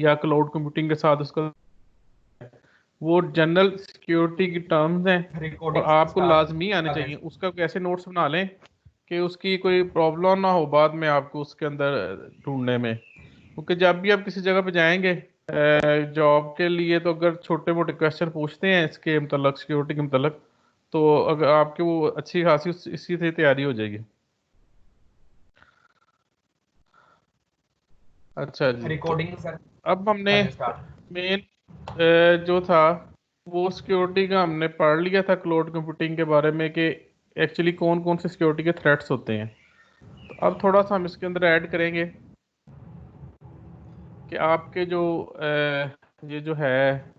या cloud computing के साथ उसका वो जनरल सिक्योरिटी की टर्म्स हैं और रिकॉर्डिंग आपको स्टार्ट लाजमी आने कर चाहिए। रहे उसका कैसे नोट्स बना लें कि उसकी कोई प्रॉब्लम ना हो बाद में आपको उसके अंदर ढूंढने में, क्योंकि जब भी आप किसी जगह पे जाएंगे जॉब के लिए, तो अगर छोटे मोटे क्वेश्चन पूछते हैं इसके मतलब सिक्योरिटी के मतलब, तो अगर आपके वो अच्छी खासी इसी से तैयारी हो जाएगी। अच्छा जी, तो रिकॉर्डिंग सर अब हमने कर स्टार्ट। मेन जो था वो सिक्योरिटी का हमने पढ़ लिया था क्लाउड कंप्यूटिंग के बारे में कि एक्चुअली कौन कौन से सिक्योरिटी के थ्रेट्स होते हैं। तो अब थोड़ा सा हम इसके अंदर ऐड करेंगे कि आपके जो ये जो है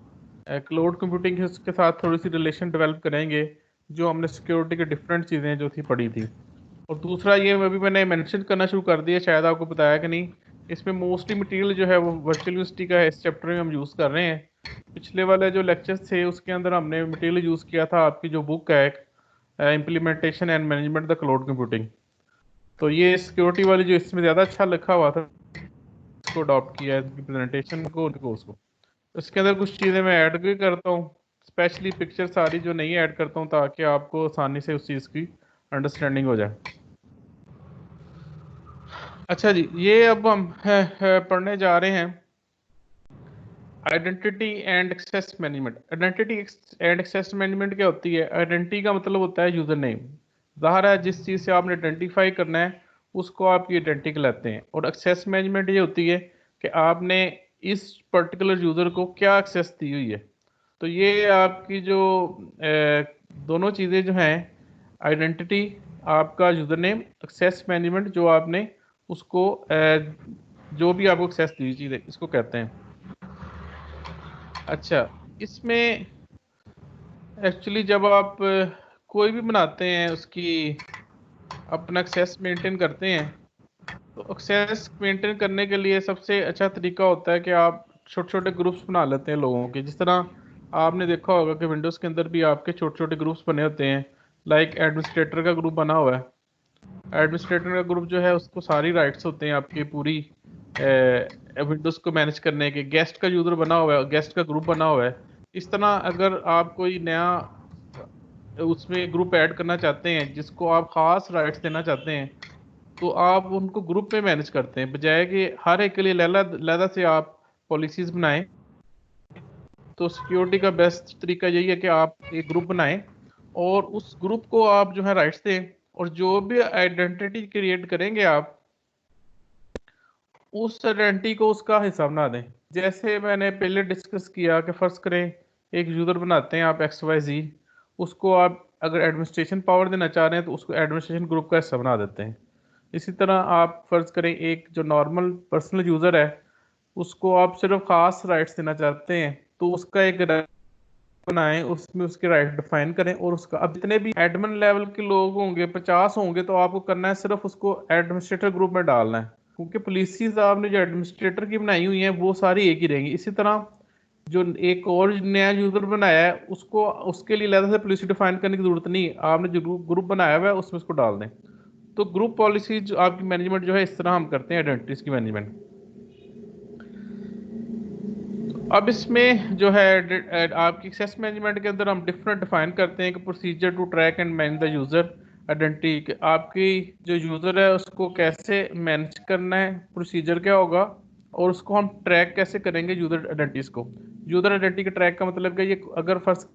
क्लाउड कंप्यूटिंग है उसके साथ थोड़ी सी रिलेशन डेवलप करेंगे, जो हमने सिक्योरिटी की डिफरेंट चीज़ें जो थी पढ़ी थी। और दूसरा ये अभी मैंने मेंशन करना शुरू कर दिया, शायद आपको बताया कि नहीं, इसमें मोस्टली मटेरियल जो है वो वर्चुअल यूनिवर्सिटी का है, इस चैप्टर में हम यूज़ कर रहे हैं। पिछले वाले जो लेक्चर्स थे उसके अंदर हमने मटेरियल यूज़ किया था आपकी जो बुक है implementation and management the cloud computing. तो ये सिक्योरिटी वाली जो इसमें ज़्यादा अच्छा लिखा हुआ था, इसको अडॉप्ट किया है प्रेजेंटेशन को उनको उसको। इसके अंदर कुछ चीज़ें मैं ऐड भी करता हूँ, स्पेशली पिक्चर सारी जो नहीं ऐड करता हूँ, ताकि आपको आसानी से उस चीज़ की अंडरस्टैंडिंग हो जाए। अच्छा जी, ये अब हम पढ़ने जा रहे हैं identity and access management. Identity and access management क्या होती है? आइडेंटिटी का मतलब होता है यूजर नेम। ज़ाहिर है जिस चीज़ से आपने आइडेंटिफाई करना है उसको आपकी आइडेंटिटी कहलाते हैं। और एक्सेस मैनेजमेंट ये होती है कि आपने इस पर्टिकुलर यूज़र को क्या एक्सेस दी हुई है। तो ये आपकी जो दोनों चीज़ें जो हैं, आइडेंटिटी, आपका यूज़र नेम, एक्सेस मैनेजमेंट, जो आपने उसको जो भी आपको एक्सेस दी हुई चीज़ है इसको कहते हैं। अच्छा, इसमें एक्चुअली जब आप कोई भी बनाते हैं उसकी अपना एक्सेस मेंटेन करते हैं, तो एक्सेस मेंटेन करने के लिए सबसे अच्छा तरीका होता है कि आप छोटे छोटे ग्रुप्स बना लेते हैं लोगों के। जिस तरह आपने देखा होगा कि विंडोज़ के अंदर भी आपके छोटे छोटे ग्रुप्स बने होते हैं, लाइक एडमिनिस्ट्रेटर का ग्रुप बना हुआ है। एडमिनिस्ट्रेटर का ग्रुप जो है उसको सारी राइट्स होते हैं आपकी पूरी विंडोज़ को मैनेज करने के। गेस्ट का यूज़र बना हुआ है, गेस्ट का ग्रुप बना हुआ है। इस तरह अगर आप कोई नया उसमें ग्रुप ऐड करना चाहते हैं जिसको आप खास राइट्स देना चाहते हैं, तो आप उनको ग्रुप में मैनेज करते हैं, बजाय कि हर एक के लिए अलग से आप पॉलिसीज बनाएं। तो सिक्योरिटी का बेस्ट तरीका यही है कि आप एक ग्रुप बनाएं और उस ग्रुप को आप जो है राइट्स दें, और जो भी आइडेंटिटी क्रिएट करेंगे आप उस आइडेंटिटी को उसका हिस्सा बना दें। जैसे मैंने पहले डिस्कस किया कि फ़र्ज़ करें एक यूज़र बनाते हैं आप XYZ, उसको आप अगर एडमिनिस्ट्रेशन पावर देना चाह रहे हैं तो उसको एडमिनिस्ट्रेशन ग्रुप का हिस्सा बना देते हैं। इसी तरह आप फ़र्ज़ करें एक जो नॉर्मल पर्सनल यूज़र है उसको आप सिर्फ ख़ास राइट्स देना चाहते हैं, तो उसका एक बनाएं, उसमें उसके राइट डिफाइन करें। और उसका अब जितने भी एडमिन लेवल के लोग होंगे 50 होंगे, तो आपको करना है सिर्फ उसको एडमिनिस्ट्रेटर ग्रुप में डालना है, क्योंकि पॉलिसीज आपने जो एडमिनिस्ट्रेटर की बनाई हुई हैं वो सारी एक ही रहेंगी। इसी तरह जो एक और नया यूजर बनाया है उसको उसके लिए अलग से पॉलिसी डिफाइन करने की जरूरत नहीं, आपने जो ग्रुप बनाया हुआ है उसमें उसको डाल दें। तो ग्रुप पॉलिसी आपकी मैनेजमेंट जो है इस तरह हम करते हैं आइडेंटिटीज की मैनेजमेंट। अब इसमें जो है आपकी एक्सेस मैनेजमेंट के अंदर हम डिफरेंट डिफाइन करते हैं कि procedure to track and manage the user identity. आपकी जो यूज़र है उसको कैसे मैनेज करना है, प्रोसीजर क्या होगा, और उसको हम ट्रैक कैसे करेंगे यूज़र आइडेंटिटीज को। यूज़र आइडेंटिटी के ट्रैक का मतलब कि ये अगर फर्स्ट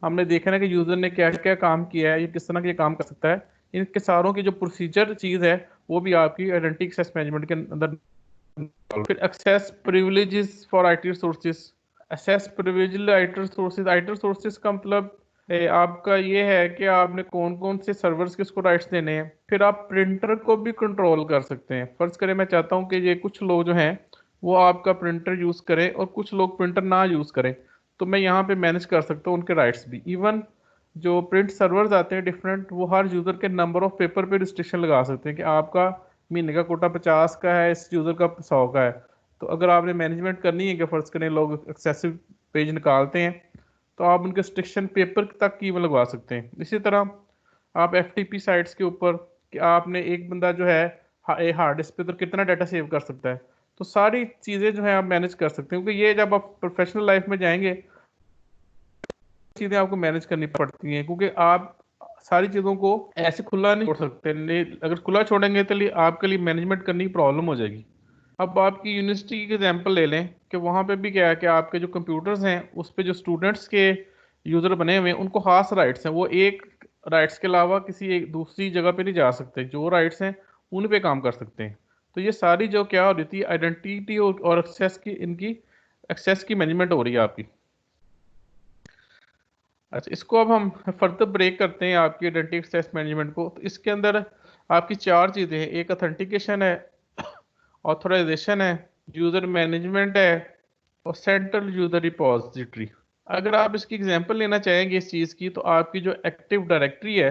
हमने देखा ना कि यूज़र ने क्या क्या काम किया है, ये किस तरह के काम कर सकता है, इनके सारों की जो प्रोसीजर चीज़ है वो भी आपकी आइडेंटिटी एक्सेस मैनेजमेंट के अंदर। फिर access privileges for IT resources. Access privilege IT resources, IT resources का मतलब आपका ये है कि आपने कौन कौन से सर्वर्स किसको राइट्स देने हैं। फिर आप प्रिंटर को भी कंट्रोल कर सकते हैं। फर्ज करें मैं चाहता हूँ कि ये कुछ लोग जो हैं वो आपका प्रिंटर यूज़ करें और कुछ लोग प्रिंटर ना यूज़ करें, तो मैं यहाँ पे मैनेज कर सकता हूँ उनके राइट्स भी। इवन जो प्रिंट सर्वर्स आते हैं डिफरेंट, वो हर यूज़र के नंबर ऑफ पेपर पे रिस्ट्रिक्शन लगा सकते हैं कि आपका महीने का कोटा 50 का है, इस यूज़र का 100 का है। तो अगर आपने मैनेजमेंट करनी है कि फ़र्ज़ करें लोग एक्सेसिव पेज निकालते हैं, तो आप उनके रिस्ट्रिक्शन पेपर तक की लगवा सकते हैं। इसी तरह आप FTP साइट्स के ऊपर कि आपने एक बंदा जो है हार्ड डिस्क पे तो कितना डाटा सेव कर सकता है, तो सारी चीज़ें जो है आप मैनेज कर सकते हैं, क्योंकि ये जब आप प्रोफेशनल लाइफ में जाएंगे चीज़ें आपको मैनेज करनी पड़ती हैं, क्योंकि आप सारी चीज़ों को ऐसे खुला नहीं छोड़ सकते। नहीं, अगर खुला छोड़ेंगे तो आपके लिए मैनेजमेंट करनी प्रॉब्लम हो जाएगी। अब आपकी यूनिवर्सिटी की एग्जांपल ले लें कि वहाँ पे भी क्या है कि आपके जो कंप्यूटर्स हैं उस पे जो स्टूडेंट्स के यूज़र बने हुए हैं उनको खास राइट्स हैं, वो एक राइट्स के अलावा किसी एक दूसरी जगह पे नहीं जा सकते, जो राइट्स हैं उन पे काम कर सकते हैं। तो ये सारी जो क्या हो रही थी आइडेंटिटी और एक्सेस की, इनकी एक्सेस की मैनेजमेंट हो रही है आपकी। अच्छा, इसको अब हम फर्दर ब्रेक करते हैं आपकी आइडेंटिटी एक्सेस मैनेजमेंट को। तो इसके अंदर आपकी चार चीज़ें हैं, एक ऑथेंटिकेशन है, ऑथराइजेशन है, यूज़र मैनेजमेंट है और सेंट्रल यूज़र रिपोजिटरी। अगर आप इसकी एग्जांपल लेना चाहेंगे इस चीज़ की, तो आपकी जो एक्टिव डायरेक्टरी है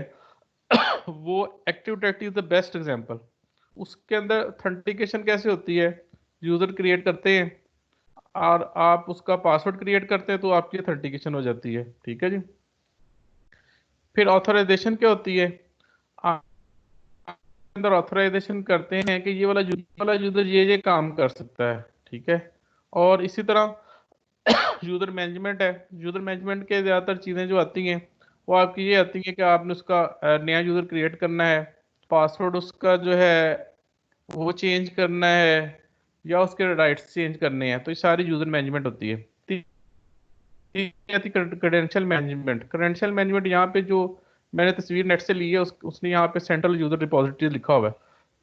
वो active directory is the best example. उसके अंदर ऑथेंटिकेशन कैसे होती है, यूज़र क्रिएट करते हैं और आप उसका पासवर्ड क्रिएट करते हैं तो आपकी ऑथेंटिकेशन हो जाती है, ठीक है जी। फिर ऑथराइजेशन क्या होती है, आप अंदर ऑथराइजेशन करते हैं कि ये वाला यूजर ये काम कर सकता है, ठीक है। और इसी तरह यूजर मैनेजमेंट है, यूजर मैनेजमेंट के ज़्यादातर चीज़ें जो आती हैं वो आपकी ये आती हैं कि आपने उसका नया यूजर क्रिएट करना है, पासवर्ड उसका जो है वो चेंज करना है या उसके राइट्स चेंज करने हैं, तो ये सारी यूजर मैनेजमेंट होती है। क्रेडेंशियल मैनेजमेंट, क्रेडेंशियल मैनेजमेंट यहाँ पे जो मैंने तस्वीर नेट से ली है उसने यहाँ पे सेंट्रल यूजर रिपोजिटरी लिखा हुआ है।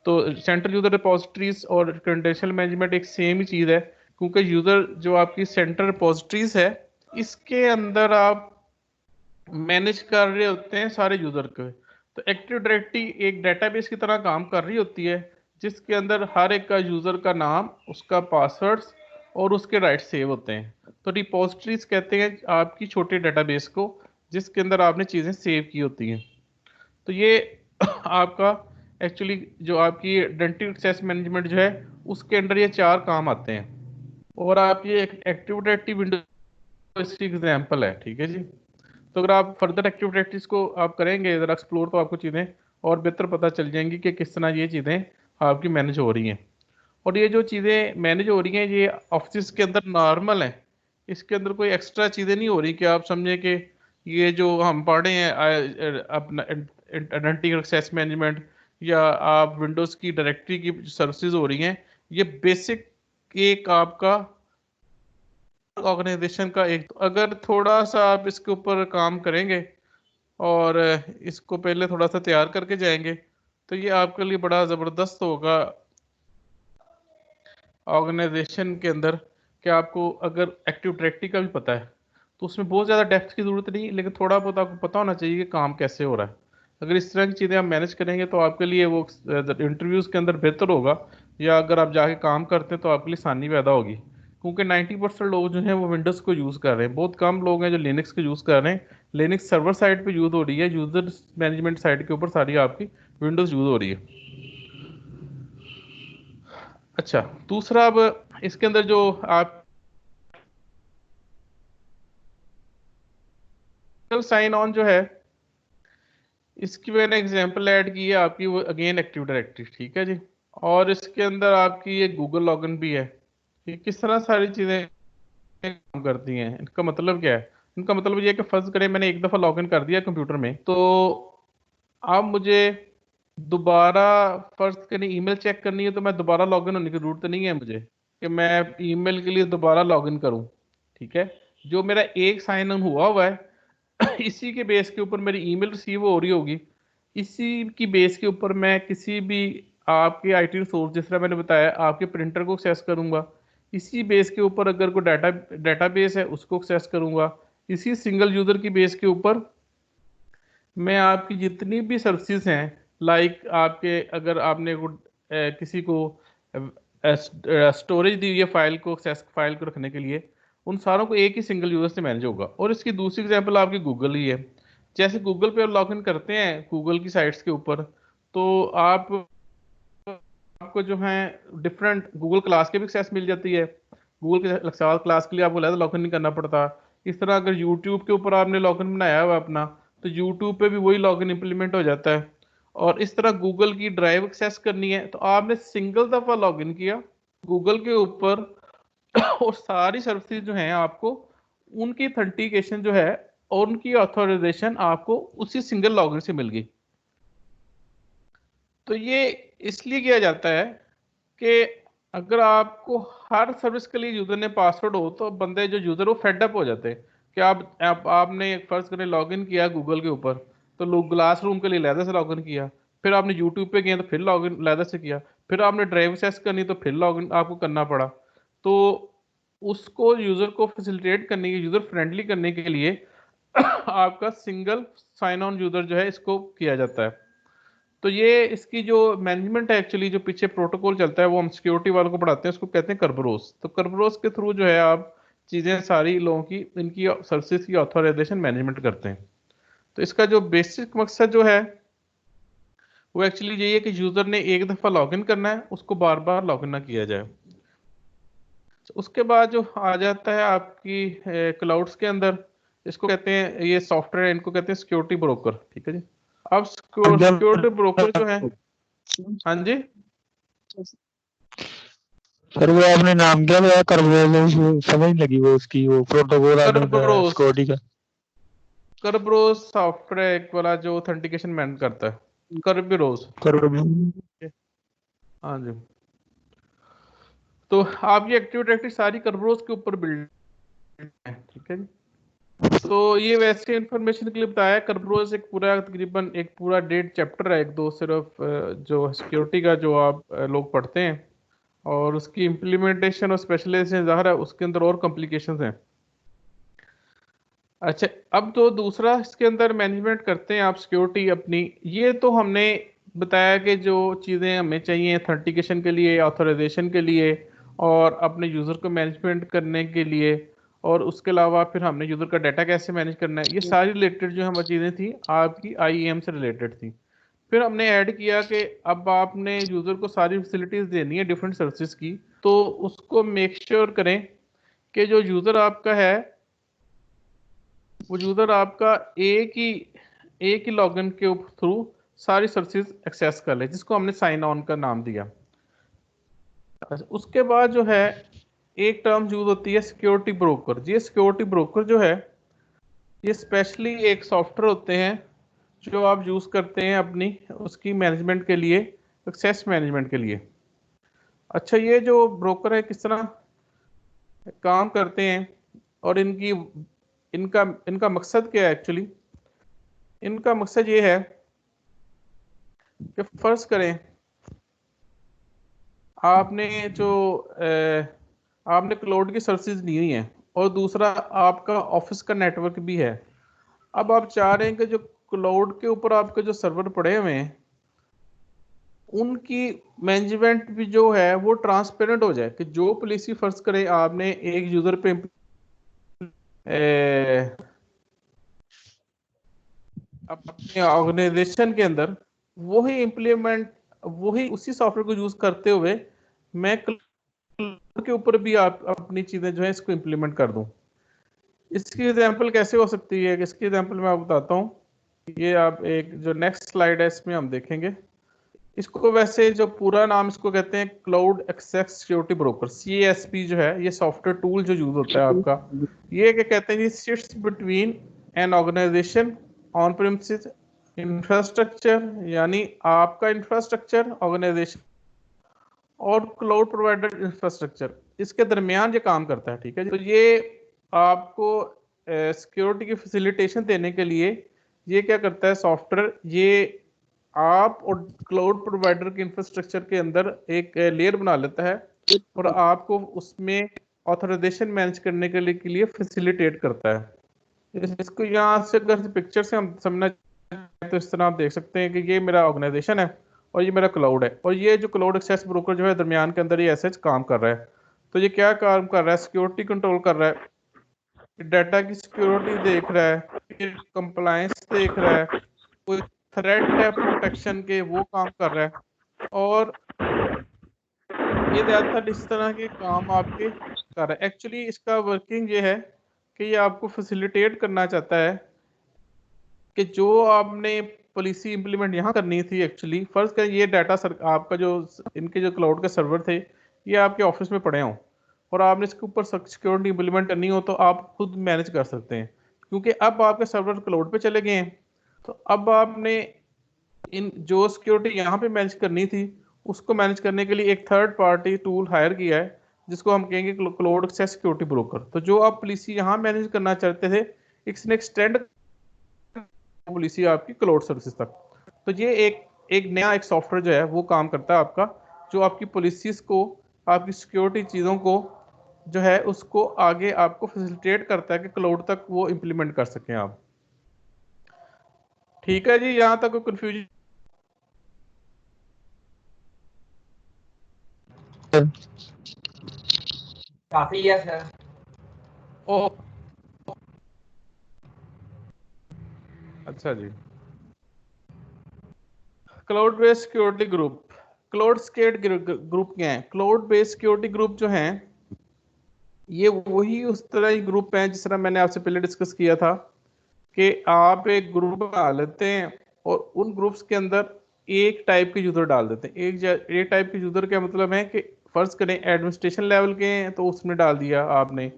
तो सेंट्रल यूजर रिपोजिटरीज और क्रेडेंशियल मैनेजमेंट एक सेम ही चीज़ है, क्योंकि यूजर जो आपकी सेंट्रल रिपोजिटरीज है इसके अंदर आप मैनेज कर रहे होते हैं सारे यूजर के। तो एक्टिव डायरेक्टरी एक डेटाबेस की तरह काम कर रही होती है, जिसके अंदर हर एक का यूजर का नाम, उसका पासवर्ड्स और उसके राइट्स सेव होते हैं। तो रिपोजिटरीज कहते हैं आपकी छोटी डेटाबेस को जिसके अंदर आपने चीज़ें सेव की होती हैं। तो ये आपका एक्चुअली जो आपकी आइडेंटिटी एक्सेस मैनेजमेंट जो है उसके अंदर ये चार काम आते हैं। और आप ये एक्टिव डायरेक्टरी विंडो इसकी एग्जाम्पल है, ठीक है जी। तो अगर आप फर्दर एक्टिविटीज को आप करेंगे ज़रा एक्सप्लोर, तो आपको चीज़ें और बेहतर पता चल जाएंगी कि किस तरह ये चीज़ें आपकी मैनेज हो रही हैं। और ये जो चीज़ें मैनेज हो रही हैं ये ऑफिस के अंदर नॉर्मल है, इसके अंदर कोई एक्स्ट्रा चीज़ें नहीं हो रही कि आप समझें कि ये जो हम पढ़े हैं अपना आइडेंटिटी एक्सेस मैनेजमेंट या आप विंडोज़ की डायरेक्टरी की सर्विसेज हो रही हैं, ये बेसिक एक आपका ऑर्गेनाइजेशन का एक। तो अगर थोड़ा सा आप इसके ऊपर काम करेंगे और इसको पहले थोड़ा सा तैयार करके जाएंगे तो ये आपके लिए बड़ा ज़बरदस्त होगा ऑर्गेनाइजेशन के अंदर। कि आपको अगर एक्टिव डायरेक्टरी का भी पता है तो उसमें बहुत ज़्यादा डेप्थ की ज़रूरत नहीं, लेकिन थोड़ा बहुत आपको पता होना चाहिए कि काम कैसे हो रहा है। अगर इस तरह की चीज़ें आप मैनेज करेंगे तो आपके लिए वो इंटरव्यूज़ के अंदर बेहतर होगा, या अगर आप जाके काम करते हैं तो आपके लिए आसानी पैदा होगी। क्योंकि 90% लोग जो हैं वो विंडोज़ को यूज़ कर रहे हैं, बहुत कम लोग हैं जो लिनक्स को यूज़ कर रहे हैं। लिनक्स सर्वर साइड पे यूज़ हो रही है, यूज़र मैनेजमेंट साइड के ऊपर सारी आपकी विंडोज़ यूज़ हो रही है। अच्छा, दूसरा अब इसके अंदर जो आप साइन ऑन जो है इसकी मैंने एग्जांपल ऐड की है आपकी, वो अगेन एक्टिव डायरेक्टरी, ठीक है जी। और इसके अंदर आपकी ये गूगल लॉगिन भी है। ये किस तरह सारी चीज़ें काम करती हैं, इनका मतलब क्या है? इनका मतलब ये है कि फर्ज करें मैंने एक दफ़ा लॉगिन कर दिया कंप्यूटर में, तो अब मुझे दोबारा फर्ज करें ईमेल चेक करनी है तो मैं दोबारा लॉगिन होने की जरूरत तो नहीं है मुझे कि मैं ईमेल के लिए दोबारा लॉगिन करूं, ठीक है। जो मेरा एक साइन इन हुआ हुआ है इसी के बेस के ऊपर मेरी ईमेल रिसीव हो रही होगी, इसी की बेस के ऊपर मैं किसी भी आपके आईटी रिसोर्स जिस तरह मैंने बताया आपके प्रिंटर को एक्सेस करूंगा, इसी बेस के ऊपर अगर कोई डेटाबेस है उसको एक्सेस करूंगा, इसी सिंगल यूजर की बेस के ऊपर मैं आपकी जितनी भी सर्विसेज हैं, लाइक आपके अगर आपने किसी को स्टोरेज दी हुई है फाइल को, एक्सेस फाइल को रखने के लिए, उन सारों को एक ही सिंगल यूजर से मैनेज होगा। और इसकी दूसरी एग्जांपल आपकी गूगल ही है। जैसे गूगल पे लॉग इन करते हैं गूगल की साइट्स के ऊपर, तो आपको जो है डिफरेंट गूगल क्लास के भी एक्सेस मिल जाती है, गूगल के क्लास के लिए आपको लॉग इन नहीं करना पड़ता। इस तरह अगर यूट्यूब के ऊपर आपने लॉग इन बनाया हुआ अपना, तो यूट्यूब पे भी वही लॉग इन इम्प्लीमेंट हो जाता है। और इस तरह गूगल की ड्राइव एक्सेस करनी है तो आपने सिंगल दफ़ा लॉग इन किया गूगल के ऊपर और सारी सर्विसेज जो हैं आपको उनकी ऑथेंटिकेशन जो है और उनकी ऑथोराइजेशन आपको उसी सिंगल लॉगिन से मिल गई। तो ये इसलिए किया जाता है कि अगर आपको हर सर्विस के लिए यूजर ने पासवर्ड हो तो बंदे जो यूजर वो फेड अप हो जाते हैं कि आपने फर्ज करें लॉगिन किया गूगल के ऊपर, तो लोग क्लास रूम के लिए लैदर से लॉगिन किया, फिर आपने यूट्यूब पे किया तो फिर लॉगिन लैदर से किया, फिर आपने ड्राइव एक्सेस करनी तो फिर लॉगिन आपको करना पड़ा। तो उसको यूजर को फैसिलिटेट करने के, यूजर फ्रेंडली करने के लिए आपका सिंगल साइन ऑन यूजर जो है इसको किया जाता है। तो ये इसकी जो मैनेजमेंट है एक्चुअली, जो पीछे प्रोटोकॉल चलता है वो हम सिक्योरिटी वालों को पढ़ाते हैं, उसको कहते हैं करबरोस। तो करबरोस के थ्रू जो है आप चीज़ें सारी लोगों की इनकी सर्विसेज की ऑथराइजेशन मैनेजमेंट करते हैं। तो इसका जो बेसिक मकसद जो है वो एक्चुअली यही है कि यूजर ने एक दफ़ा लॉगिन करना है, उसको बार बार लॉगिन ना किया जाए। तो उसके बाद जो आ जाता है आपकी क्लाउड्स के अंदर, इसको कहते हैं, ये सॉफ्टवेयर इनको कहते हैं सिक्योरिटी ब्रोकर। ठीक है जी। अब सिक्योरिटी ब्रोकर जो है, हाँ जी सर वो आपने नाम क्या लिया करबरोस, समझ लगी वो उसकी वो प्रोटोकॉल आपने बताया करबरोस। सिक्योरिटी का। करबरोस सॉफ्टवेयर एक वाला जो ऑथेंटिकेशन मैनेज करता है, करबरोस। करबरोस हाँ जी। तो आपकी एक्टिव डायरेक्टरी सारी करबरोस के ऊपर बिल्ड है। ठीक है जी। तो ये वैसे इंफॉर्मेशन के लिए बताया, करबरोस एक पूरा तकरीबन एक पूरा 1.5 चैप्टर है, एक दो सिर्फ जो सिक्योरिटी का जो आप लोग पढ़ते हैं, और उसकी इम्प्लीमेंटेशन और स्पेशलाइजेशन ज़ाहिर है उसके अंदर और कॉम्प्लिकेशंस हैं। अच्छा, अब तो दूसरा इसके अंदर मैनेजमेंट करते हैं आप सिक्योरिटी अपनी। ये तो हमने बताया कि जो चीज़ें हमें चाहिए ऑथेंटिकेशन के लिए, ऑथराइजेशन के लिए, और अपने यूज़र को मैनेजमेंट करने के लिए, और उसके अलावा फिर हमने यूज़र का डाटा कैसे मैनेज करना है, ये सारी रिलेटेड जो हम चीज़ें थी आपकी आईएम से रिलेटेड थी। फिर हमने ऐड किया कि अब आपने यूज़र को सारी फैसिलिटीज़ देनी है डिफरेंट सर्विसेज की, तो उसको मेक श्योर करें कि जो यूज़र आपका है वो यूजर आपका एक ही लॉगिन के थ्रू सारी सर्विसेज एक्सेस कर ले, जिसको हमने साइन ऑन का नाम दिया। अच्छा, उसके बाद जो है एक टर्म यूज होती है सिक्योरिटी ब्रोकर। ये सिक्योरिटी ब्रोकर जो है ये स्पेशली एक सॉफ्टवेयर होते हैं जो आप यूज करते हैं अपनी उसकी मैनेजमेंट के लिए, एक्सेस मैनेजमेंट के लिए। अच्छा, ये जो ब्रोकर है किस तरह काम करते हैं और इनकी इनका इनका मकसद क्या है एक्चुअली? इनका मकसद ये है कि फर्ज करें आपने जो आपने क्लाउड की सर्विसेज ली हुई हैं, और दूसरा आपका ऑफिस का नेटवर्क भी है। अब आप चाह रहे हैं कि जो क्लाउड के ऊपर आपके जो सर्वर पड़े हुए हैं उनकी मैनेजमेंट भी जो है वो ट्रांसपेरेंट हो जाए, कि जो पॉलिसी फर्ज करें आपने एक यूजर पे अपने ऑर्गेनाइजेशन के अंदर वही इम्प्लीमेंट, वही उसी सॉफ्टवेयर को यूज करते हुए मैं के ऊपर भी आप अपनी चीजें जो है इसको इम्प्लीमेंट कर दूं। इसकी एग्जांपल कैसे हो सकती है? इसकी एग्जांपल मैं आपको बताता हूँ। ये आप एक जो नेक्स्ट स्लाइड है इसमें हम देखेंगे। इसको वैसे जो पूरा नाम इसको कहते हैं cloud access security broker, CASP जो है ये सॉफ्टवेयर टूल जो यूज होता है आपका। ये क्या कहते हैं, ये sits between an organization on premises infrastructure, यानी आपका इंफ्रास्ट्रक्चर ऑर्गेनाइजेशन और क्लाउड प्रोवाइडर इंफ्रास्ट्रक्चर, इसके दरमियान ये काम करता है। ठीक है, तो ये आपको सिक्योरिटी की फैसिलिटेशन देने के लिए ये क्या करता है सॉफ्टवेयर, ये आप और क्लाउड प्रोवाइडर के इंफ्रास्ट्रक्चर के अंदर एक लेयर बना लेता है और आपको उसमें ऑथराइजेशन मैनेज करने के लिए फैसिलिटेट करता है। इसको यहाँ से अगर पिक्चर से हम समझना तो इस तरह आप देख सकते हैं कि ये मेरा ऑर्गेनाइजेशन है और ये मेरा क्लाउड है, और ये जो क्लाउड एक्सेस ब्रोकर जो है दरमियान के अंदर ये ऐसे काम कर रहा है। तो ये क्या काम कर रहा है? सिक्योरिटी कंट्रोल कर रहा है, डाटा की सिक्योरिटी देख रहा है, फिर कंप्लायंस देख रहा है, कोई थ्रेट है प्रोटेक्शन के वो काम कर रहा है, और ये ज़्यादातर इस तरह के काम आपके कर रहा है। एक्चुअली इसका वर्किंग ये है कि ये आपको फैसिलिटेट करना चाहता है कि जो आपने पॉलिसी इंप्लीमेंट यहाँ करनी थी, एक्चुअली फर्ज करें ये डाटा आपका जो इनके जो क्लाउड के सर्वर थे ये आपके ऑफिस में पड़े हों और आपने इसके ऊपर सिक्योरिटी इंप्लीमेंट करनी हो तो आप खुद मैनेज कर सकते हैं, क्योंकि अब आपके सर्वर क्लाउड पे चले गए हैं। तो अब आपने इन जो सिक्योरिटी यहाँ पे मैनेज करनी थी उसको मैनेज करने के लिए एक थर्ड पार्टी टूल हायर किया है, जिसको हम कहेंगे क्लाउड एक्सेस सिक्योरिटी ब्रोकर। तो जो आप पॉलिसी यहाँ मैनेज करना चाहते थे, इसने एक्सटेंड पॉलिसी आपकी क्लाउड सर्विसेज तक। तो ये एक नया एक सॉफ्टवेयर जो है वो काम करता है आपका, जो आपकी पॉलिसीज को, आपकी सिक्योरिटी चीज़ों को जो है उसको आगे आपको फैसिलिटेट करता है कि क्लाउड तक वो इम्प्लीमेंट कर सकें आप। ठीक है जी, यहाँ तक कोई कंफ्यूजन? काफी है सर। ओ अच्छा जी। Cloud based security group, cloud security group क्या है? क्लाउड बेस्ड सिक्योरिटी ग्रुप जो हैं ये वही उस तरह ही ग्रुप हैं जिस तरह मैंने आपसे पहले डिस्कस किया था कि आप एक ग्रुप बना लेते हैं और उन ग्रुप्स के अंदर एक टाइप के यूजर डाल देते हैं। एक टाइप के यूजर का मतलब है कि फर्ज करें एडमिनिस्ट्रेशन लेवल के हैं तो उसमें डाल दिया आपने,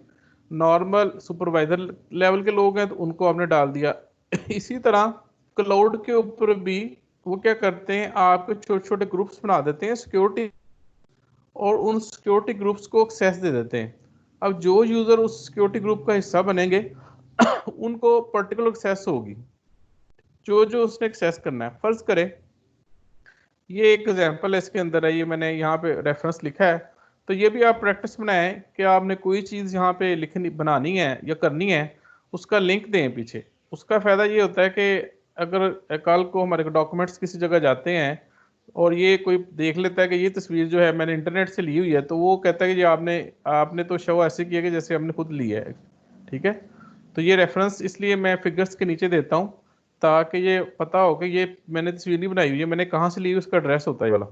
नॉर्मल सुपरवाइजर लेवल के लोग हैं तो उनको आपने डाल दिया। इसी तरह क्लाउड के ऊपर भी वो क्या करते हैं, आपके छोटे छोटे ग्रुप्स बना देते हैं सिक्योरिटी, और उन सिक्योरिटी ग्रुप्स को एक्सेस दे देते हैं। अब जो यूजर उस सिक्योरिटी ग्रुप का हिस्सा बनेंगे उनको पर्टिकुलर एक्सेस होगी, जो जो उसने एक्सेस करना है। फर्ज करें ये एक एग्जांपल है, इसके अंदर है, ये मैंने यहाँ पे रेफरेंस लिखा है। तो ये भी आप प्रैक्टिस बनाएं कि आपने कोई चीज़ यहाँ पे लिखनी बनानी है या करनी है, उसका लिंक दें पीछे। उसका फ़ायदा ये होता है कि अगर कल को हमारे डॉक्यूमेंट्स किसी जगह जाते हैं और ये कोई देख लेता है कि ये तस्वीर जो है मैंने इंटरनेट से ली हुई है, तो वो कहता है कि ये आपने आपने तो शो ऐसे किया कि जैसे हमने खुद ली है। ठीक है, तो ये रेफरेंस इसलिए मैं फिगर्स के नीचे देता हूँ ताकि ये पता हो कि ये मैंने तस्वीर नहीं बनाई हुई है, मैंने कहाँ से ली, उसका एड्रेस होता है वाला।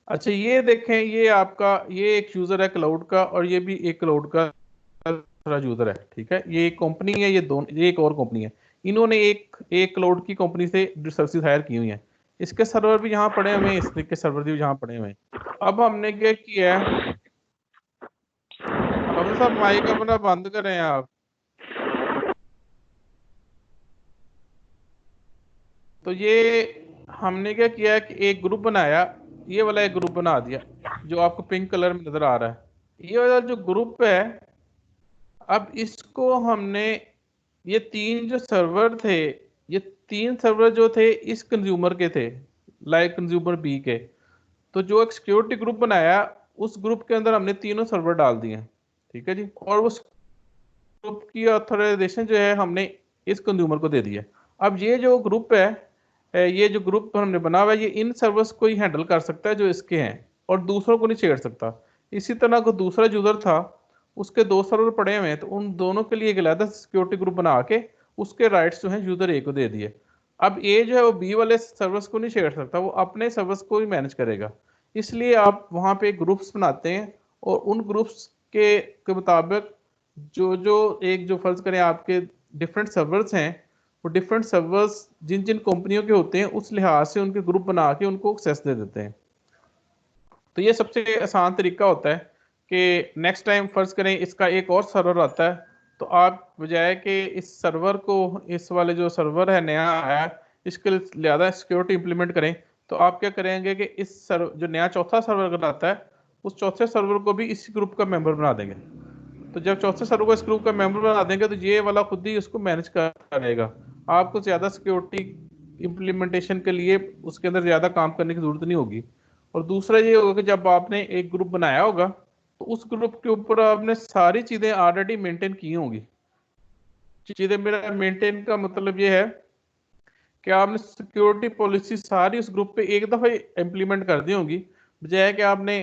अच्छा ये देखें, ये आपका ये एक यूज़र है क्लाउड का और ये भी एक क्लाउड का दूसरा यूज़र है। ठीक है, ये एक कंपनी है, ये दोनों, ये एक और कंपनी है। इन्होंने एक एक क्लाउड की कंपनी से सर्विस हायर की हुई है। इसके सर्वर भी यहाँ पड़े हुए हैं, इसके सर्वर भी यहाँ पड़े हुए हैं। अब हमने क्या किया है, अब साहब माइक अपना बंद करें आप। तो ये हमने क्या किया कि एक ग्रुप बनाया, ये वाला एक ग्रुप बना दिया जो आपको पिंक कलर में नजर आ रहा है। ये वाला जो ग्रुप है, अब इसको हमने, ये तीन जो सर्वर थे, ये तीन सर्वर जो थे इस कंज्यूमर के थे, लाइक कंज्यूमर बी के। तो जो एक सिक्योरिटी ग्रुप बनाया, उस ग्रुप के अंदर हमने तीनों सर्वर डाल दिए। ठीक है जी, और उस ग्रुप की ऑथराइजेशन जो है हमने इस कंज्यूमर को दे दी है। अब ये जो ग्रुप है, ये जो ग्रुप हमने बना हुआ है, ये इन सर्वर्स को ही हैंडल कर सकता है जो इसके हैं, और दूसरों को नहीं छेड़ सकता। इसी तरह को दूसरा यूजर था, उसके दो सर्वर पड़े हुए हैं, तो उन दोनों के लिए एक अलग सिक्योरिटी ग्रुप बना के उसके राइट्स जो है यूजर ए को दे दिए। अब ए जो है वो बी वाले सर्वर्स को नहीं छेड़ सकता, वो अपने सर्वर्स को ही मैनेज करेगा। इसलिए आप वहाँ पे ग्रुप्स बनाते हैं और उन ग्रुप्स के मुताबिक जो जो एक जो फर्ज करें आपके डिफरेंट सर्वर्स हैं, वो डिफरेंट सर्वर्स जिन जिन कंपनियों के होते हैं उस लिहाज से उनके ग्रुप बना के उनको एक्सेस दे देते हैं। तो ये सबसे आसान तरीका होता है कि नेक्स्ट टाइम फर्ज करें इसका एक और सर्वर आता है, तो आप बजाय कि इस सर्वर को, इस वाले जो सर्वर है नया आया, इसके लिए ज़्यादा सिक्योरिटी इंप्लीमेंट करें, तो आप क्या करेंगे कि इस सर्वर जो नया चौथा सर्वर अगर आता है, उस चौथे सर्वर को भी इसी ग्रुप का मेंबर बना देंगे। तो जब चौथे सर्वर को इस ग्रुप का मेंबर बना देंगे तो ये वाला खुद ही उसको मैनेज करेगा। आपको ज़्यादा सिक्योरिटी इम्प्लीमेंटेशन के लिए उसके अंदर ज़्यादा काम करने की जरूरत नहीं होगी। और दूसरा ये होगा कि जब आपने एक ग्रुप बनाया होगा तो उस ग्रुप के ऊपर आपने सारी चीज़ें ऑलरेडी मेंटेन की होंगी। चीज़ें, मेरा मेंटेन का मतलब ये है कि आपने सिक्योरिटी पॉलिसी सारी उस ग्रुप पे एक दफ़ा इम्प्लीमेंट कर दी होंगी, बजाय कि आपने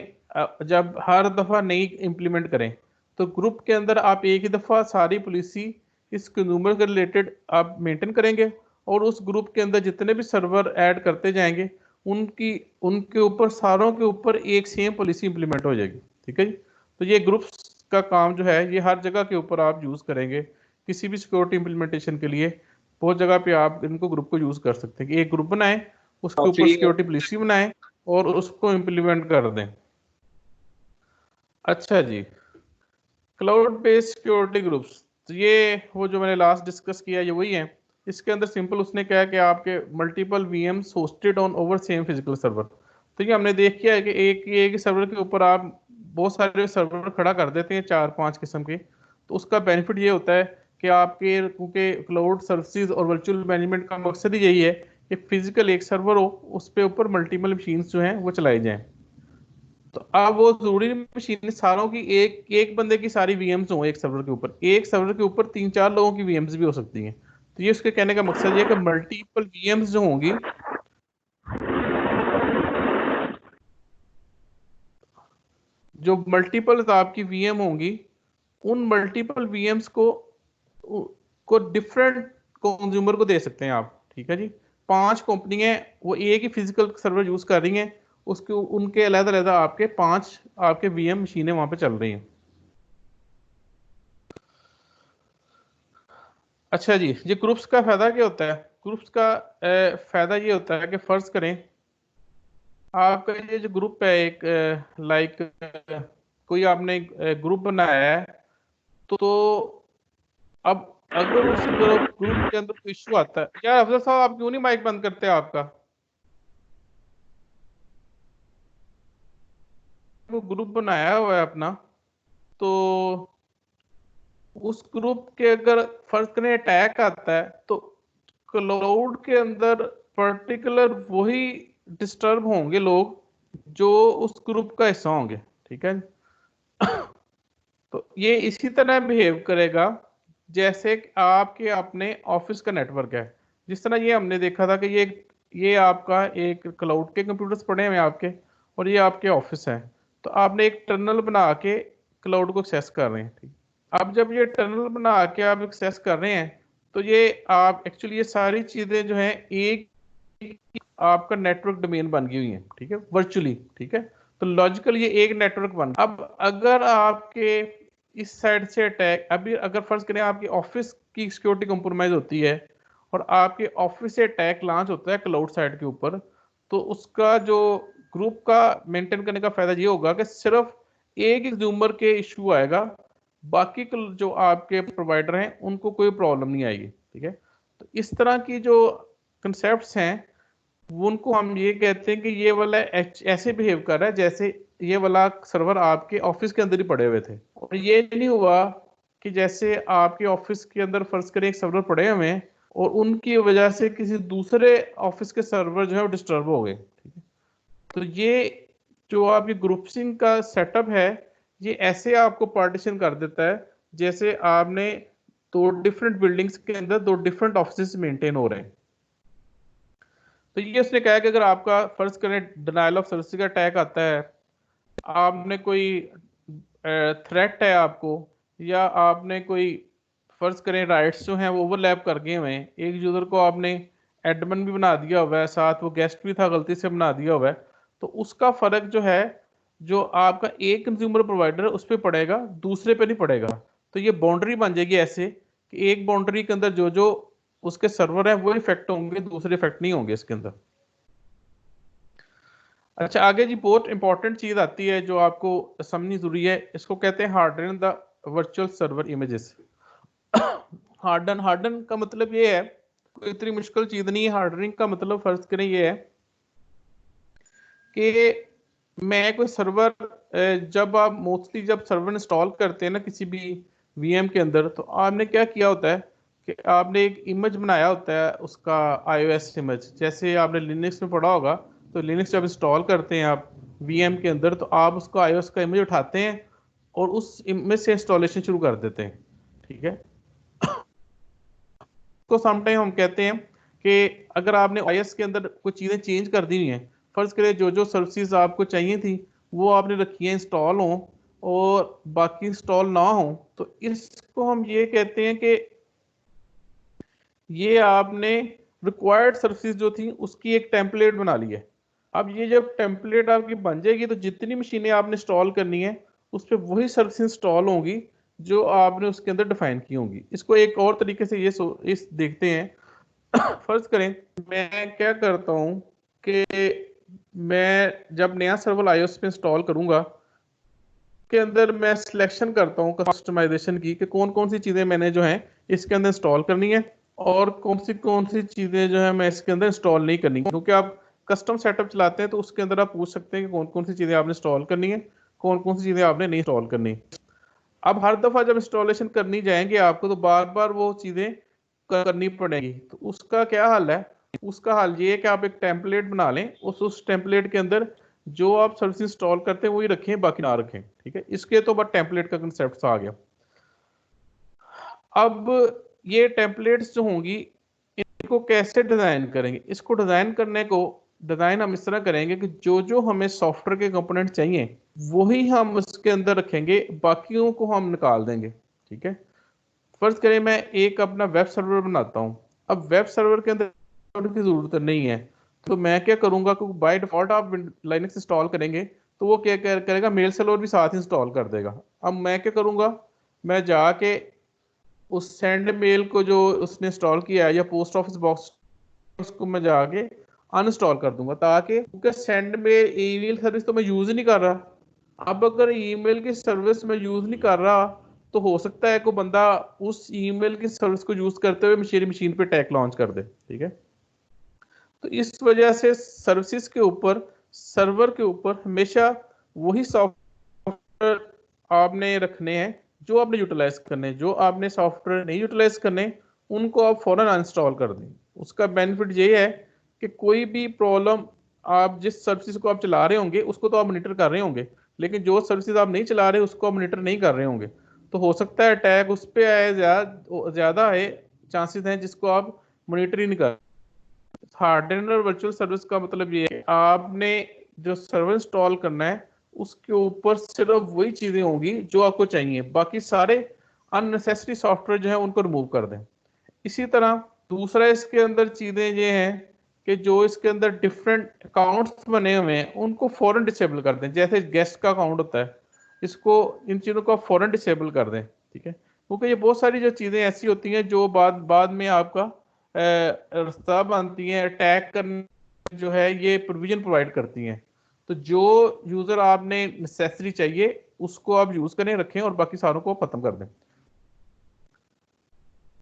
जब हर दफ़ा नई इम्प्लीमेंट करें। तो ग्रुप के अंदर आप एक ही दफ़ा सारी पॉलिसी इस कंज्यूमर के रिलेटेड आप मेंटेन करेंगे, और उस ग्रुप के अंदर जितने भी सर्वर ऐड करते जाएंगे उनकी उनके ऊपर सारों के ऊपर एक सेम पॉलिसी इंप्लीमेंट हो जाएगी। ठीक है जी, तो ये ग्रुप्स का काम जो है ये हर जगह के ऊपर आप यूज़ करेंगे किसी भी सिक्योरिटी इंप्लीमेंटेशन के लिए। बहुत जगह पे आप इनको ग्रुप को यूज़ कर सकते हैं कि एक ग्रुप बनाएं, उसके ऊपर सिक्योरिटी पॉलिसी बनाएं और उसको इम्प्लीमेंट कर दें। अच्छा जी, क्लाउड बेस्ड सिक्योरिटी ग्रुप्स, तो ये वो जो मैंने लास्ट डिस्कस किया ये वही है। इसके अंदर सिंपल उसने कहा कि आपके multiple VMs hosted on over same physical server. तो ये हमने देख किया है कि एक सर्वर के ऊपर आप बहुत सारे सर्वर खड़ा कर देते हैं, 4-5 किस्म के। तो उसका बेनिफिट ये होता है कि आपके, क्योंकि क्लाउड सर्विसेज और वर्चुअल मैनेजमेंट का मकसद ही यही है कि फिजिकल एक सर्वर हो, उस पे ऊपर मल्टीपल मशीन्स जो हैं वो चलाई जाएं। तो अब वो जरूरी नहीं मशीन सारों की एक एक बंदे की सारी वीएम्स हो एक सर्वर के ऊपर, एक सर्वर के ऊपर 3-4 लोगों की वीएम्स भी हो सकती हैं। तो ये उसके कहने का मकसद ये है कि मल्टीपल वीएम्स जो होंगी, जो मल्टीपल आपकी वीएम होंगी, उन मल्टीपल वीएम्स को डिफरेंट कंज्यूमर को दे सकते हैं आप। ठीक है जी, 5 कंपनी है वो एक ही फिजिकल सर्वर यूज कर रही हैं, उसके उनके अलग-अलग आपके 5 आपके वीएम मशीनें वहां पे चल रही हैं। अच्छा जी, ये ग्रुप्स का फायदा क्या होता है? ग्रुप्स का फायदा ये होता है कि फर्ज करें आपका ये जो ग्रुप है एक, लाइक कोई आपने ग्रुप बनाया है, तो अब अगर उस ग्रुप के अंदर कोई इशू आता है, यार अफजल साहब आप क्यों नहीं माइक बंद करते आपका? वो ग्रुप बनाया हुआ है अपना, तो उस ग्रुप के अगर फर्ज करें अटैक आता है, तो क्लाउड के अंदर पर्टिकुलर वही डिस्टर्ब होंगे लोग जो उस ग्रुप का हिस्सा होंगे। ठीक है, तो ये इसी तरह बिहेव करेगा जैसे कि आपके अपने ऑफिस का नेटवर्क है। जिस तरह ये हमने देखा था कि ये आपका एक क्लाउड के कंप्यूटर्स पड़े हुए हैं आपके, और ये आपके ऑफिस है। तो आपने एक टर्नल बना के क्लाउड को एक्सेस कर रहे हैं। ठीक, अब जब ये टर्नल बना के आप एक्सेस कर रहे हैं, तो ये आप एक्चुअली ये सारी चीजें जो हैं एक आपका नेटवर्क डोमेन बन गई हुई है। ठीक है, वर्चुअली। ठीक है, तो लॉजिकल ये एक नेटवर्क बन, अब अगर आपके इस साइड से अटैक, अभी अगर फर्ज करें आपकी ऑफिस की सिक्योरिटी कॉम्प्रोमाइज होती है और आपके ऑफिस से अटैक लॉन्च होता है क्लाउड साइड के ऊपर, तो उसका जो ग्रुप का मेंटेन करने का फायदा ये होगा कि सिर्फ एक ही कंज्यूमर के इशू आएगा, बाकी जो आपके प्रोवाइडर हैं उनको कोई प्रॉब्लम नहीं आएगी। ठीक है, तो इस तरह की जो कंसेप्ट्स हैं उनको हम ये कहते हैं कि ये वाला ऐसे बिहेव कर रहा है जैसे ये वाला सर्वर आपके ऑफिस के अंदर ही पड़े हुए थे। और ये नहीं हुआ कि जैसे आपके ऑफिस के अंदर फर्ज करें एक सर्वर पड़े हुए हैं और उनकी वजह से किसी दूसरे ऑफिस के सर्वर जो है वो डिस्टर्ब हो गए। ठीक है, तो ये जो आपकी ग्रुपिंग का सेटअप है, ये ऐसे आपको पार्टीशन कर देता है जैसे आपने दो डिफरेंट बिल्डिंग्स के अंदर दो डिफरेंट ऑफिस मेंटेन हो रहे हैं। तो ये उसने कहा कि अगर आपका फर्ज करें डिनाइल ऑफ सर्विस का अटैक आता है, आपने कोई थ्रेट है आपको, या आपने कोई फर्ज करें राइट्स जो हैं वो ओवरलैप कर गए हुए हैं, एक यूजर को आपने एडमिन भी बना दिया हुआ है, साथ वो गेस्ट भी था गलती से बना दिया हुआ है, तो उसका फर्क जो है, जो आपका एक कंज्यूमर प्रोवाइडर है उस पर पड़ेगा, दूसरे पे नहीं पड़ेगा। तो ये बाउंड्री बन जाएगी ऐसे कि एक बाउंड्री के अंदर जो जो उसके सर्वर है वो इफेक्ट होंगे, दूसरे इफेक्ट नहीं होंगे इसके अंदर। अच्छा, आगे जी बहुत इंपॉर्टेंट चीज आती है जो आपको समझनी जरूरी है, इसको कहते हैं harden the virtual server images. Harden का मतलब ये है, कोई इतनी मुश्किल चीज नहीं है। हार्डनिंग का मतलब फर्ज करें ये है कि मैं कोई सर्वर, जब आप मोस्टली जब सर्वर इंस्टॉल करते हैं ना किसी भी वीएम के अंदर, तो आपने क्या किया होता है कि आपने एक इमेज बनाया होता है उसका, आईओएस इमेज, जैसे आपने लिनक्स में पढ़ा होगा। तो लिनक्स जब इंस्टॉल करते हैं आप वीएम के अंदर, तो आप उसका आईओएस का इमेज उठाते हैं और उस इमेज से इंस्टॉलेशन शुरू कर देते हैं। ठीक है, तो समटाइम हम कहते हैं कि अगर आपने आईओएस के अंदर कुछ चीज़ें चेंज कर दी हुई हैं, फर्ज करें जो जो सर्विसेज आपको चाहिए थी वो आपने रखी है इंस्टॉल हो और बाकी इंस्टॉल ना हो, तो इसको हम ये कहते हैं कि ये आपने रिक्वायर्ड सर्विसेज जो थी उसकी एक टेम्पलेट बना ली है। अब ये जब टेम्पलेट आपकी बन जाएगी, तो जितनी मशीनें आपने इंस्टॉल करनी है उस पर वही सर्विस इंस्टॉल होंगी जो आपने उसके अंदर डिफाइन की होंगी। इसको एक और तरीके से ये इस देखते हैं। फर्ज करें मैं क्या करता हूं कि मैं जब नया सर्वर आईओएस पे इंस्टॉल करूंगा, के अंदर मैं सिलेक्शन करता हूँ कस्टमाइजेशन की कि कौन कौन सी चीजें मैंने जो है इसके अंदर इंस्टॉल करनी है और कौन सी चीजें जो है मैं इसके अंदर इंस्टॉल नहीं करनी, क्योंकि आप कस्टम सेटअप चलाते हैं तो उसके अंदर आप पूछ सकते हैं कि कौन कौन सी चीजें आपने इंस्टॉल करनी है, कौन कौन सी चीजें आपने नहीं इंस्टॉल करनी। अब हर दफा जब इंस्टॉलेशन करनी जाएंगे आपको तो बार बार वो चीजें करनी पड़ेगी, तो उसका क्या हल है? उसका हल ये है कि आप एक टेम्पलेट बना लें, उस टेम्पलेट के अंदर जो आप सर्विस इंस्टॉल करते हैं वही रखें, बाकी ना रखें। ठीक है, इसके तो बाद टेम्पलेट का कंसेप्ट आ गया। अब ये टेम्पलेट्स जो होंगी इनको कैसे डिजाइन करेंगे? इसको डिजाइन करने को डिजाइन हम इस तरह करेंगे कि जो जो हमें सॉफ्टवेयर के कंपोनेंट चाहिए वही हम उसके अंदर रखेंगे, बाकियों को हम निकाल देंगे। ठीक है, फर्ज करें मैं एक अपना वेब सर्वर बनाता हूँ। अब वेब सर्वर के अंदर की जरूरत नहीं है, तो मैं क्या करूंगा कि बाय डिफॉल्ट आप लाइनक्स इंस्टॉल करेंगे तो वो क्या करेगा, मेल सर्वर भी साथ इंस्टॉल कर देगा। अब मैं क्या करूंगा, मैं जाके उस सेंड मेल को जो उसने इंस्टॉल किया है या पोस्ट ऑफिस बॉक्स, उसको मैं जाके अनइंस्टॉल कर दूंगा, ताकि क्योंकि सेंड मेल ईमेल सर्विस तो मैं यूज ही नहीं कर रहा। अब अगर ईमेल की सर्विस मैं यूज नहीं कर रहा तो हो सकता है कोई बंदा उस ईमेल की सर्विस को यूज करते हुए मेरी मशीन पे टैग लॉन्च कर दे। ठीक है, तो इस वजह से सर्विसेज के ऊपर, सर्वर के ऊपर हमेशा वही सॉफ्टवेयर आपने रखने हैं जो आपने यूटिलाइज करने, जो आपने सॉफ्टवेयर नहीं यूटिलाइज करने उनको आप फौरन अनइंस्टॉल कर दें। उसका बेनिफिट ये है कि कोई भी प्रॉब्लम, आप जिस सर्विसेज को आप चला रहे होंगे उसको तो आप मॉनिटर कर रहे होंगे, लेकिन जो सर्विसेज आप नहीं चला रहे उसको आप मॉनिटर नहीं कर रहे होंगे, तो हो सकता है अटैक उस पर आए, ज्यादा है चांसेस हैं जिसको आप मॉनिटर ही नहीं कर। हार्डन और वर्चुअल सर्विस का मतलब ये है आपने जो सर्वर इंस्टॉल करना है उसके ऊपर सिर्फ वही चीजें होंगी जो आपको चाहिए, बाकी सारे अननेसेसरी सॉफ्टवेयर जो है उनको रिमूव कर दें। इसी तरह दूसरा इसके अंदर चीजें ये हैं कि जो इसके अंदर डिफरेंट अकाउंट्स बने हुए हैं उनको फौरन डिसेबल कर दें। जैसे गेस्ट का अकाउंट होता है, इसको, इन चीजों को आप फौरन डिसेबल कर दें। ठीक है, क्योंकि ये बहुत सारी जो चीजें ऐसी होती हैं जो बाद बाद में आपका रास्ता बनती हैं अटैक करने, जो है ये प्रोविजन प्रोवाइड करती हैं। तो जो यूजर आपने नेसेसरी चाहिए उसको आप यूज करें, रखें, और बाकी सारों को खत्म कर दें।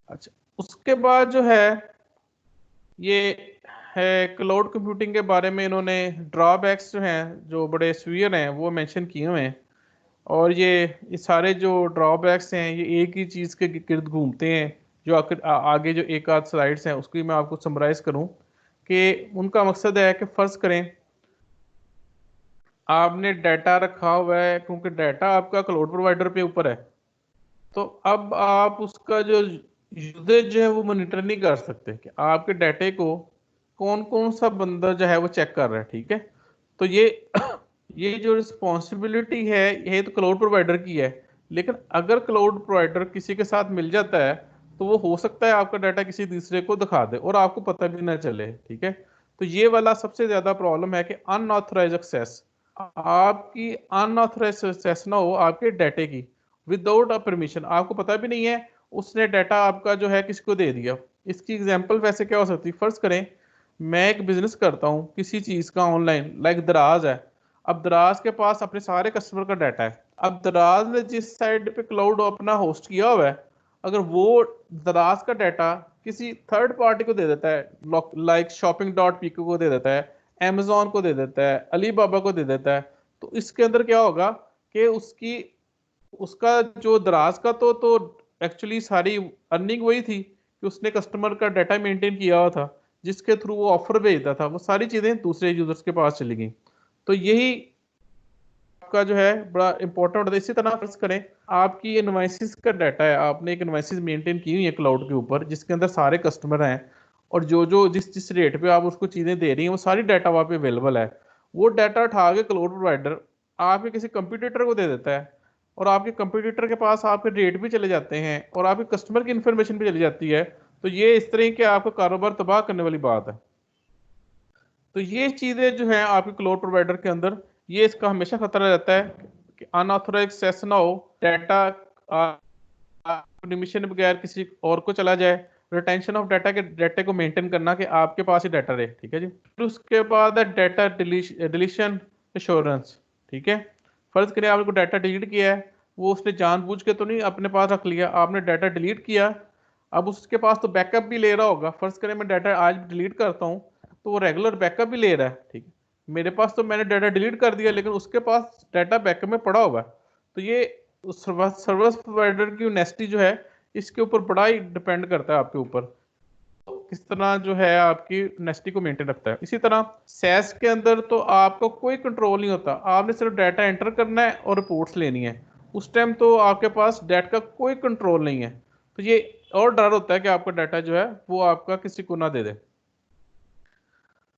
अच्छा, उसके बाद जो है ये है क्लाउड कंप्यूटिंग के बारे में इन्होंने ड्रॉबैक्स जो हैं, जो बड़े सीवियर हैं, वो मेंशन किए हुए हैं। और ये सारे जो ड्रॉबैक्स हैं ये एक ही चीज़ के गिर्द घूमते हैं, जो आगे जो एक आध स्लाइड्स हैं उसकी मैं आपको समराइज करूं कि उनका मकसद है कि फ़र्ज़ करें आपने डाटा रखा हुआ है, क्योंकि डाटा आपका क्लाउड प्रोवाइडर पे ऊपर है, तो अब आप उसका जो यूजेज है वो मॉनिटर नहीं कर सकते कि आपके डाटे को कौन कौन सा बंदा जो है वो चेक कर रहा है। ठीक है, तो ये ये जो रिस्पॉन्सिबिलिटी है ये तो क्लाउड प्रोवाइडर की है, लेकिन अगर क्लाउड प्रोवाइडर किसी के साथ मिल जाता है तो वो हो सकता है आपका डाटा किसी दूसरे को दिखा दे और आपको पता भी ना चले। ठीक है, तो ये वाला सबसे ज्यादा प्रॉब्लम है कि अनऑथराइज एक्सेस, आपकी अनऑथराइज एक्सेस ना हो आपके डाटे की विदाउट अ परमिशन, आपको पता भी नहीं है उसने डाटा आपका जो है किसको दे दिया। इसकी एग्जांपल वैसे क्या हो सकती है, फर्ज करें मैं एक बिजनेस करता हूँ किसी चीज का ऑनलाइन, लाइक दराज है। अब दराज के पास अपने सारे कस्टमर का डाटा है। अब दराज ने जिस साइड पे क्लाउड अपना होस्ट किया हुआ है, अगर वो दराज का डाटा किसी थर्ड पार्टी को दे देता है, लाइक shopping.pk को दे देता है, Amazon को दे देता है, अलीबाबा को दे देता है, तो इसके अंदर क्या होगा कि उसकी, उसका जो दराज का तो एक्चुअली सारी अर्निंग वही थी कि उसने कस्टमर का डाटा मेंटेन किया हुआ था, जिसके थ्रू वो ऑफर भेजता था, वो सारी चीजें दूसरे यूजर्स के पास चली गई। तो यही आपका जो है बड़ा इंपॉर्टेंट होता है। इसी तरह फर्ज करें आपकी इनवाइसिस का डाटा है, आपने एक इनवाइसिस मेंटेन की हुई है क्लाउड के ऊपर जिसके अंदर सारे कस्टमर हैं, और जो जो जिस जिस रेट पे आप उसको चीजें दे रही हैं वो सारी डाटा वहाँ पे अवेलेबल है। वो डाटा उठा के क्लाउड प्रोवाइडर आपके किसी कंप्यूटर को दे देता है, और आपके कंप्यूटर के पास आपके रेट भी चले जाते हैं और आपके कस्टमर की इंफॉर्मेशन भी चली जाती है। तो ये इस तरह के आपका कारोबार तबाह करने वाली बात है। तो ये चीजें जो है आपके क्लाउड प्रोवाइडर के अंदर, ये इसका हमेशा खतरा रहता है कि अनऑथराइज एक्सेस ना हो, डाटा परमिशन बगैर किसी और को चला जाए, रिटेंशन ऑफ डाटा के डाटा को मेंटेन करना कि आपके पास ही डाटा रहे। ठीक है जी, फिर उसके बाद है डाटा डिलीशन एश्योरेंस। ठीक है, फर्ज करें आपने डाटा डिलीट किया है, वो उसने जानबूझ के तो नहीं अपने पास रख लिया, आपने डाटा डिलीट किया, अब उसके पास तो बैकअप भी ले रहा होगा। फर्ज करें मैं डाटा आज डिलीट करता हूँ तो वो रेगुलर बैकअप भी ले रहा है, ठीक है। मेरे पास तो मैंने डाटा डिलीट कर दिया लेकिन उसके पास डाटा बैकअप में पड़ा होगा। तो ये सर्विस प्रोवाइडर की ऑनेस्टी जो है इसके ऊपर बड़ा ही डिपेंड करता है आपके ऊपर, किस तरह जो है आपकी ऑनेस्टी को मेंटेन रखता है। इसी तरह सैस के अंदर तो आपको कोई कंट्रोल नहीं होता, आपने सिर्फ डाटा एंटर करना है और रिपोर्ट्स लेनी है। उस टाइम तो आपके पास डाटा का कोई कंट्रोल नहीं है, तो ये और डर होता है कि आपका डाटा जो है वो आपका किसी को ना दे दे।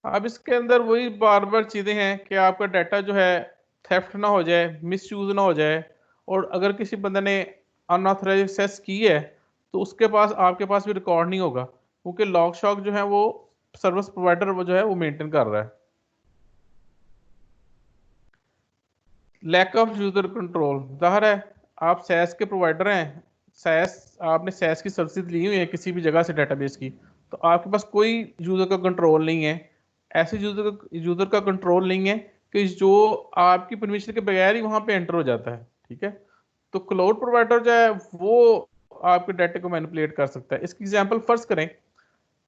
अब इसके अंदर वही बार बार चीजें हैं कि आपका डाटा जो है थेफ्ट ना हो जाए, मिसयूज ना हो जाए, और अगर किसी बंदे ने अनऑथराइज एक्सेस की है तो उसके पास आपके पास भी रिकॉर्ड नहीं होगा, क्योंकि लॉग शॉक जो है वो सर्विस प्रोवाइडर वो जो है वो मेंटेन कर रहा है। लैक ऑफ यूजर कंट्रोल, जाहिर है आप सैस के प्रोवाइडर हैं, सैस आपने सैस की सर्विस ली हुई है किसी भी जगह से डेटाबेस की, तो आपके पास कोई यूजर का कंट्रोल नहीं है। ऐसे यूजर का कंट्रोल नहीं है कि जो आपकी परमिशन के बगैर ही वहां पे एंटर हो जाता है, ठीक है। तो क्लाउड प्रोवाइडर जो है वो आपके डाटा को मैनिपुलेट कर सकता है। इसकी एग्जांपल फर्स्ट करें,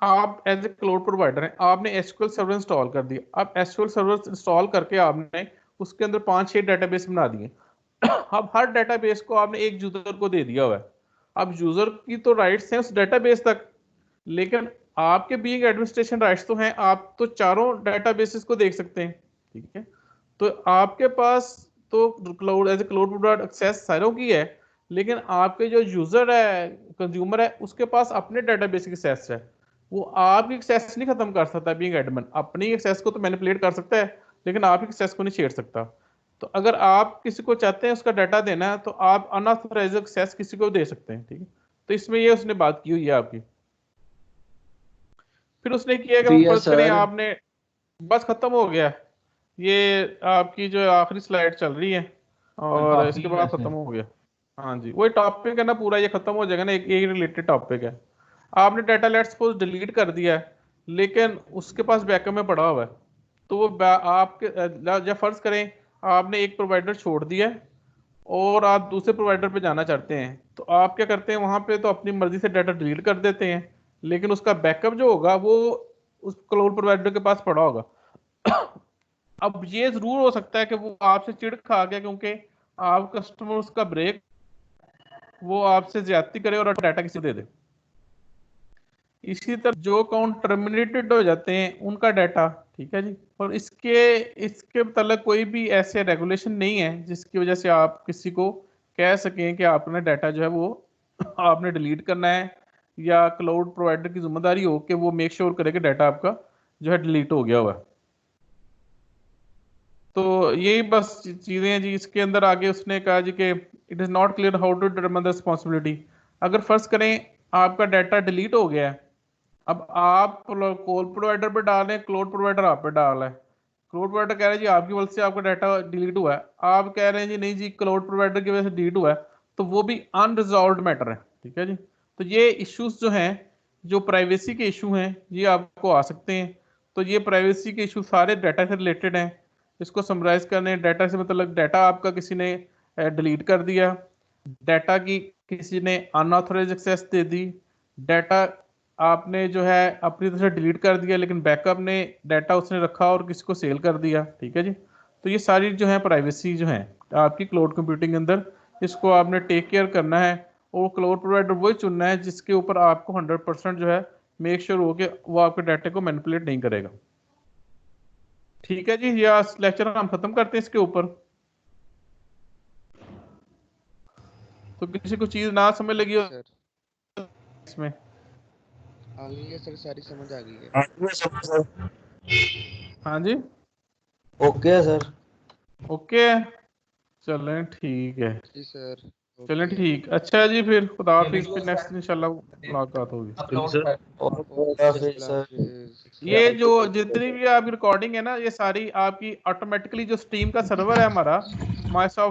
आप एज ए क्लाउड प्रोवाइडर हैं, आपने एसक्यूएल सर्वर इंस्टॉल कर दिया। अब एसक्यूएल सर्वर इंस्टॉल करके आपने उसके अंदर 5-6 डेटाबेस बना दिए। अब हर डेटाबेस को आपने एक यूजर को दे दिया हुआ है। अब यूजर की तो राइट्स हैं उस डेटाबेस तक, लेकिन आपके बीइंग एडमिनिस्ट्रेशन राइट्स तो हैं, आप तो चारों डेटाबेसेस को देख सकते हैं, ठीक है। तो आपके पास तो cloud as a cloud provider access सारों की है, लेकिन आपके जो यूजर है, कंज्यूमर है, उसके पास अपने डेटाबेस की एक्सेस है। वो आपकी एक्सेस नहीं खत्म कर सकता बीइंग एडमिन, अपनी एक्सेस को तो मैनिपुलेट कर सकता है लेकिन आपकी एक्सेस को नहीं छेड़ सकता। तो अगर आप किसी को चाहते हैं उसका डाटा देना है तो आप अनऑथराइज्ड एक्सेस किसी को दे सकते हैं, ठीक है। तो इसमें ये उसने बात की हुई है आपकी। फिर उसने किया कि फर्ज करें आपने, बस खत्म हो गया, ये आपकी जो आखिरी स्लाइड चल रही है और इसके बाद खत्म हो गया। हाँ जी, वही टॉपिक है ना पूरा, ये खत्म हो जाएगा ना, एक रिलेटेड टॉपिक है। आपने डाटा लेट्स सपोज डिलीट कर दिया है लेकिन उसके पास बैकअप में पड़ा हुआ है, तो वो आपके जब फर्ज करें आपने एक प्रोवाइडर छोड़ दिया है और आप दूसरे प्रोवाइडर पे जाना चाहते हैं, तो आप क्या करते हैं वहां पे तो अपनी मर्जी से डाटा डिलीट कर देते हैं, लेकिन उसका बैकअप जो होगा वो उस क्लाउड प्रोवाइडर के पास पड़ा होगा। अब ये जरूर हो सकता है कि वो आपसे चिढ़ खा गया क्योंकि आप कस्टमर उसका ब्रेक, वो आपसे ज्यादती करे और डाटा किसी को दे दे। इसी तरह जो अकाउंट टर्मिनेटेड हो जाते हैं उनका डाटा, ठीक है जी, और इसके मतलब कोई भी ऐसे रेगुलेशन नहीं है जिसकी वजह से आप किसी को कह सकें कि आपने डाटा जो है वो आपने डिलीट करना है, या क्लाउड प्रोवाइडर की जिम्मेदारी हो कि वो मेक श्योर करे कि डाटा आपका जो है डिलीट हो गया हुआ। तो यही बस चीजें हैं जी। इसके अंदर आगे उसने कहा जी कि it is not clear how to determine the responsibility. अगर फर्ज करें आपका डाटा डिलीट हो गया है, अब आप कॉल प्रोवाइडर पे डाल रहे हैं, क्लाउड प्रोवाइडर आप पे डाल रहा है, क्लाउड प्रोवाइडर कह रहे हैं जी आपकी वजह से आपका डाटा डिलीट हुआ है, आप कह रहे हैं जी नहीं जी क्लाउड प्रोवाइडर की वजह से डिलीट हुआ है, तो वो भी अनरिजॉल्व्ड मैटर है, ठीक है जी। तो ये इश्यूज जो हैं, जो प्राइवेसी के इशू हैं, ये आपको आ सकते हैं। तो ये प्राइवेसी के इशू सारे डाटा से रिलेटेड हैं। इसको समराइज करने, डाटा से मतलब डाटा आपका किसी ने डिलीट कर दिया, डाटा की किसी ने अनऑथराइज एक्सेस दे दी, डाटा आपने जो है अपनी तरफ से डिलीट कर दिया लेकिन बैकअप ने डाटा उसने रखा और किसी को सेल कर दिया, ठीक है जी। तो ये सारी जो है प्राइवेसी जो है आपकी क्लाउड कंप्यूटिंग के अंदर, इसको आपने टेक केयर करना है और क्लाउड प्रोवाइडर वही चुनना है जिसके ऊपर आपको 100% जो है मेक श्योर हो कि वो आपके डाटा को मैनिपुलेट नहीं करेगा, ठीक है जी। या लेक्चर हम खत्म करते हैं इसके ऊपर। तो किसी को चीज ना समझ लगी हो इसमें? आ गई है सर, सारी समझ आ गई है। हाँ जी, ओके है सर। ओके है, चलें ठीक है जी सर, चलें ठीक। अच्छा जी, फिर खुदा हाफिज़, फिर नेक्स्ट इंशाल्लाह मुलाकात होगी। ये जो जितनी भी आपकी रिकॉर्डिंग है ना, ये सारी आपकी ऑटोमेटिकली जो स्ट्रीम का सर्वर है हमारा माइक्रोसॉफ्ट